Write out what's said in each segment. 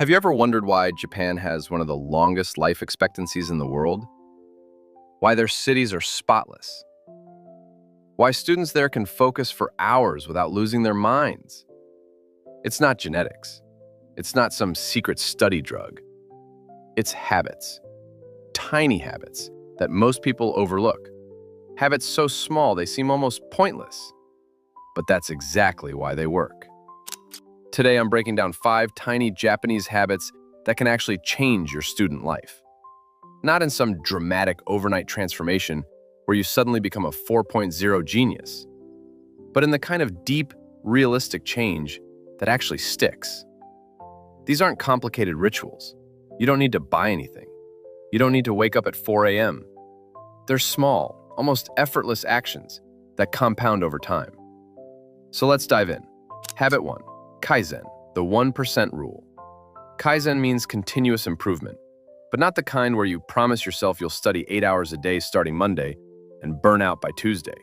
Have you ever wondered why Japan has one of the longest life expectancies in the world? Why their cities are spotless? Why students there can focus for hours without losing their minds? It's not genetics. It's not some secret study drug. It's habits. Tiny habits that most people overlook. Habits so small they seem almost pointless. But that's exactly why they work. Today, I'm breaking down 5 tiny Japanese habits that can actually change your student life. Not in some dramatic overnight transformation where you suddenly become a 4.0 genius, but in the kind of deep, realistic change that actually sticks. These aren't complicated rituals. You don't need to buy anything. You don't need to wake up at 4 a.m. They're small, almost effortless actions that compound over time. So let's dive in. Habit 1. Kaizen, the 1% rule. Kaizen means continuous improvement, but not the kind where you promise yourself you'll study 8 hours a day starting Monday and burn out by Tuesday.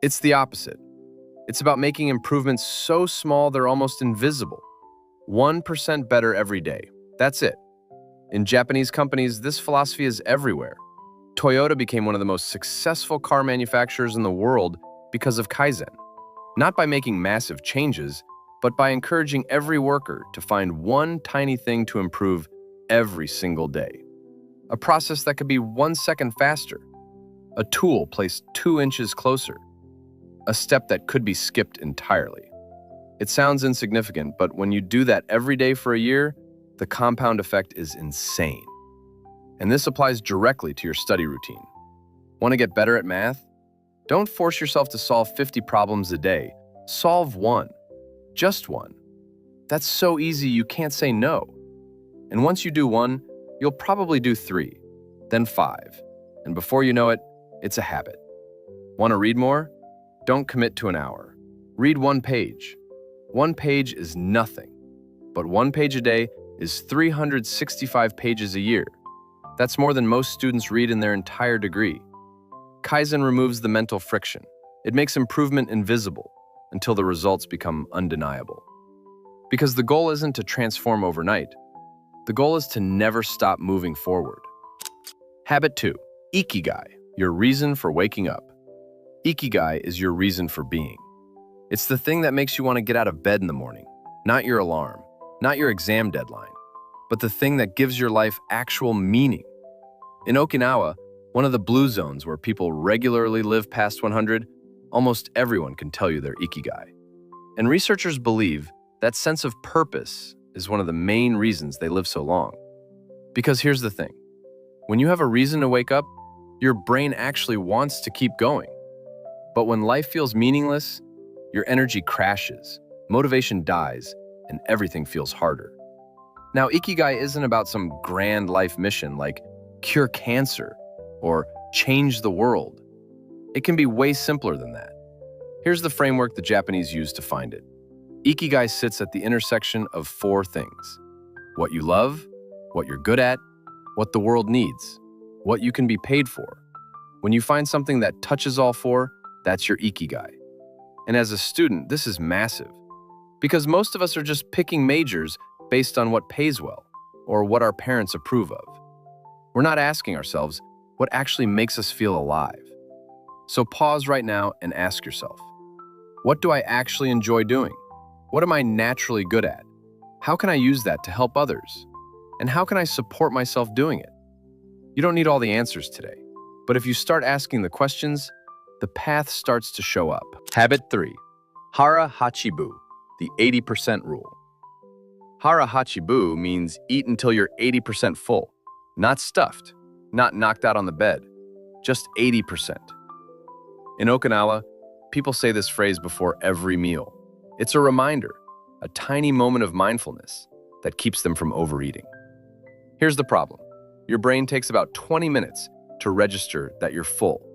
It's the opposite. It's about making improvements so small they're almost invisible. 1% better every day. That's it. In Japanese companies, this philosophy is everywhere. Toyota became one of the most successful car manufacturers in the world because of Kaizen. Not by making massive changes, but by encouraging every worker to find one tiny thing to improve every single day. A process that could be 1 second faster. A tool placed 2 inches closer. A step that could be skipped entirely. It sounds insignificant, but when you do that every day for a year, the compound effect is insane. And this applies directly to your study routine. Want to get better at math? Don't force yourself to solve 50 problems a day. Solve one. Just one. That's so easy you can't say no. And once you do one, you'll probably do 3, then 5. And before you know it, it's a habit. Want to read more? Don't commit to an hour. Read 1 page. 1 page is nothing, but 1 page a day is 365 pages a year. That's more than most students read in their entire degree. Kaizen removes the mental friction. It makes improvement invisible until the results become undeniable. Because the goal isn't to transform overnight. The goal is to never stop moving forward. Habit 2. Ikigai, your reason for waking up. Ikigai is your reason for being. It's the thing that makes you want to get out of bed in the morning, not your alarm, not your exam deadline, but the thing that gives your life actual meaning. In Okinawa, one of the blue zones where people regularly live past 100, almost everyone can tell you their Ikigai. And researchers believe that sense of purpose is one of the main reasons they live so long. Because here's the thing. When you have a reason to wake up, your brain actually wants to keep going. But when life feels meaningless, your energy crashes, motivation dies, and everything feels harder. Now, Ikigai isn't about some grand life mission like cure cancer or change the world. It can be way simpler than that. Here's the framework the Japanese use to find it. Ikigai sits at the intersection of 4 things. What you love, what you're good at, what the world needs, what you can be paid for. When you find something that touches all 4, that's your Ikigai. And as a student, this is massive. Because most of us are just picking majors based on what pays well or what our parents approve of. We're not asking ourselves what actually makes us feel alive. So pause right now and ask yourself, what do I actually enjoy doing? What am I naturally good at? How can I use that to help others? And how can I support myself doing it? You don't need all the answers today, but if you start asking the questions, the path starts to show up. Habit 3. Hara Hachi, the 80% rule. Hara Hachi means eat until you're 80% full, not stuffed, not knocked out on the bed, just 80%. In Okinawa, people say this phrase before every meal. It's a reminder, a tiny moment of mindfulness that keeps them from overeating. Here's the problem. Your brain takes about 20 minutes to register that you're full.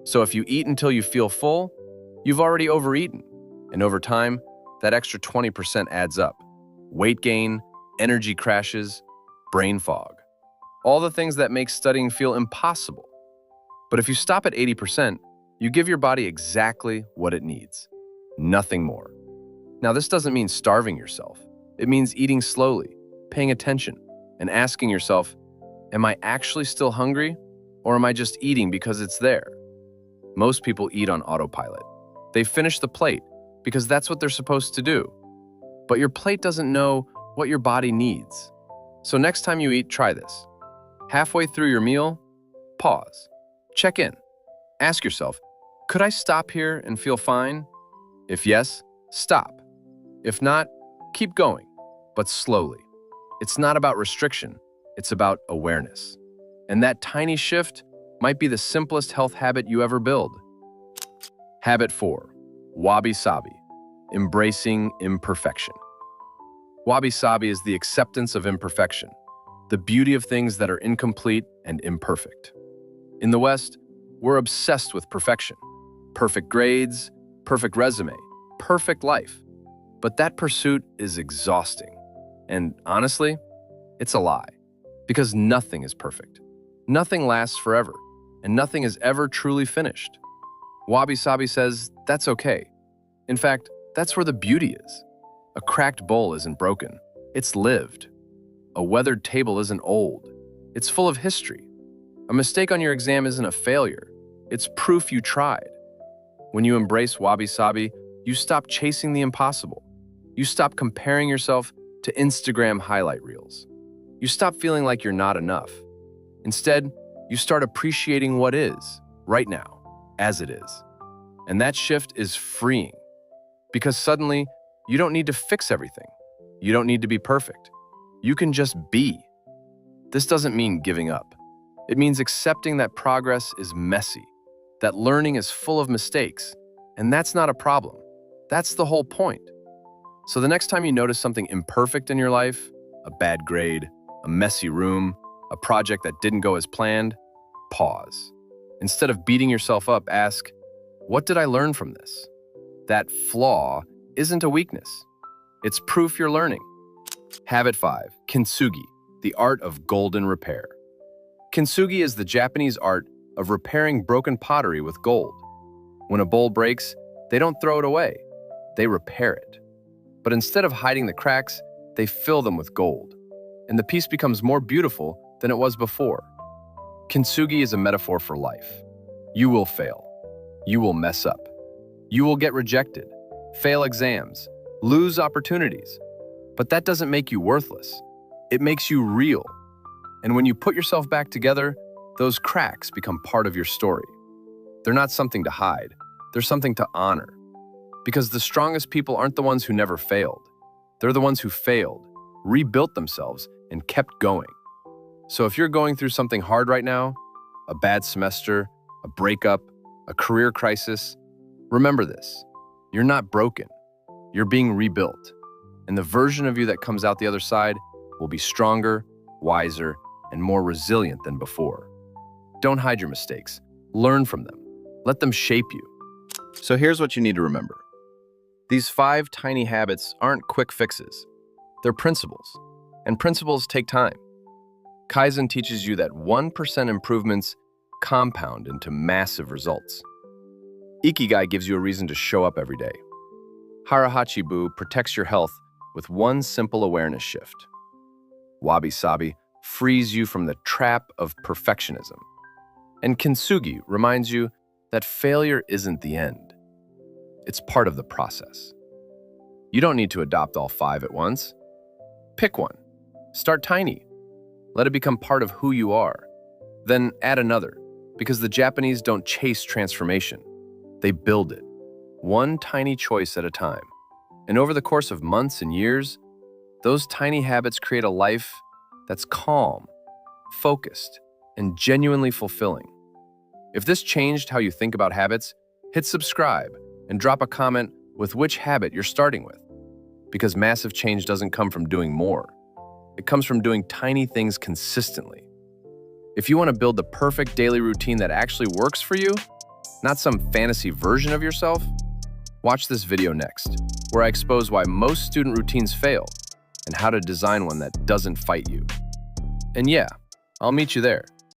So if you eat until you feel full, you've already overeaten. And over time, that extra 20% adds up. Weight gain, energy crashes, brain fog. All the things that make studying feel impossible. But if you stop at 80%, you give your body exactly what it needs. Nothing more. Now, this doesn't mean starving yourself. It means eating slowly, paying attention and asking yourself, am I actually still hungry, or am I just eating because it's there? Most people eat on autopilot. They finish the plate because that's what they're supposed to do. But your plate doesn't know what your body needs. So next time you eat, try this. Halfway through your meal, pause. Check in. Ask yourself, could I stop here and feel fine? If yes, stop. If not, keep going, but slowly. It's not about restriction, it's about awareness. And that tiny shift might be the simplest health habit you ever build. Habit 4, Wabi-Sabi, embracing imperfection. Wabi-Sabi is the acceptance of imperfection, the beauty of things that are incomplete and imperfect. In the West, we're obsessed with perfection. Perfect grades, perfect resume, perfect life. But that pursuit is exhausting. And honestly, it's a lie. Because nothing is perfect. Nothing lasts forever, and nothing is ever truly finished. Wabi-Sabi says that's okay. In fact, that's where the beauty is. A cracked bowl isn't broken, it's lived. A weathered table isn't old, it's full of history. A mistake on your exam isn't a failure, it's proof you tried. When you embrace Wabi-Sabi, you stop chasing the impossible. You stop comparing yourself to Instagram highlight reels. You stop feeling like you're not enough. Instead, you start appreciating what is, right now, as it is. And that shift is freeing. Because suddenly, you don't need to fix everything. You don't need to be perfect. You can just be. This doesn't mean giving up. It means accepting that progress is messy, that learning is full of mistakes, and that's not a problem. That's the whole point. So the next time you notice something imperfect in your life, a bad grade, a messy room, a project that didn't go as planned, pause. Instead of beating yourself up, ask, what did I learn from this? That flaw isn't a weakness. It's proof you're learning. Habit 5, Kintsugi, the art of golden repair. Kintsugi is the Japanese art of repairing broken pottery with gold. When a bowl breaks, they don't throw it away. They repair it. But instead of hiding the cracks, they fill them with gold. And the piece becomes more beautiful than it was before. Kintsugi is a metaphor for life. You will fail. You will mess up. You will get rejected, fail exams, lose opportunities. But that doesn't make you worthless. It makes you real. And when you put yourself back together, those cracks become part of your story. They're not something to hide. They're something to honor. Because the strongest people aren't the ones who never failed. They're the ones who failed, rebuilt themselves, and kept going. So if you're going through something hard right now, a bad semester, a breakup, a career crisis, remember this. You're not broken. You're being rebuilt. And the version of you that comes out the other side will be stronger, wiser, and more resilient than before. Don't hide your mistakes. Learn from them. Let them shape you. So here's what you need to remember. These 5 tiny habits aren't quick fixes. They're principles. And principles take time. Kaizen teaches you that 1% improvements compound into massive results. Ikigai gives you a reason to show up every day. Hara protects your health with one simple awareness shift. Wabi-Sabi frees you from the trap of perfectionism. And Kintsugi reminds you that failure isn't the end. It's part of the process. You don't need to adopt all 5 at once. Pick one. Start tiny. Let it become part of who you are. Then add another, because the Japanese don't chase transformation. They build it, one tiny choice at a time. And over the course of months and years, those tiny habits create a life that's calm, focused, and genuinely fulfilling. If this changed how you think about habits, hit subscribe and drop a comment with which habit you're starting with. Because massive change doesn't come from doing more. It comes from doing tiny things consistently. If you want to build the perfect daily routine that actually works for you, not some fantasy version of yourself, watch this video next, where I expose why most student routines fail and how to design one that doesn't fight you. And yeah, I'll meet you there.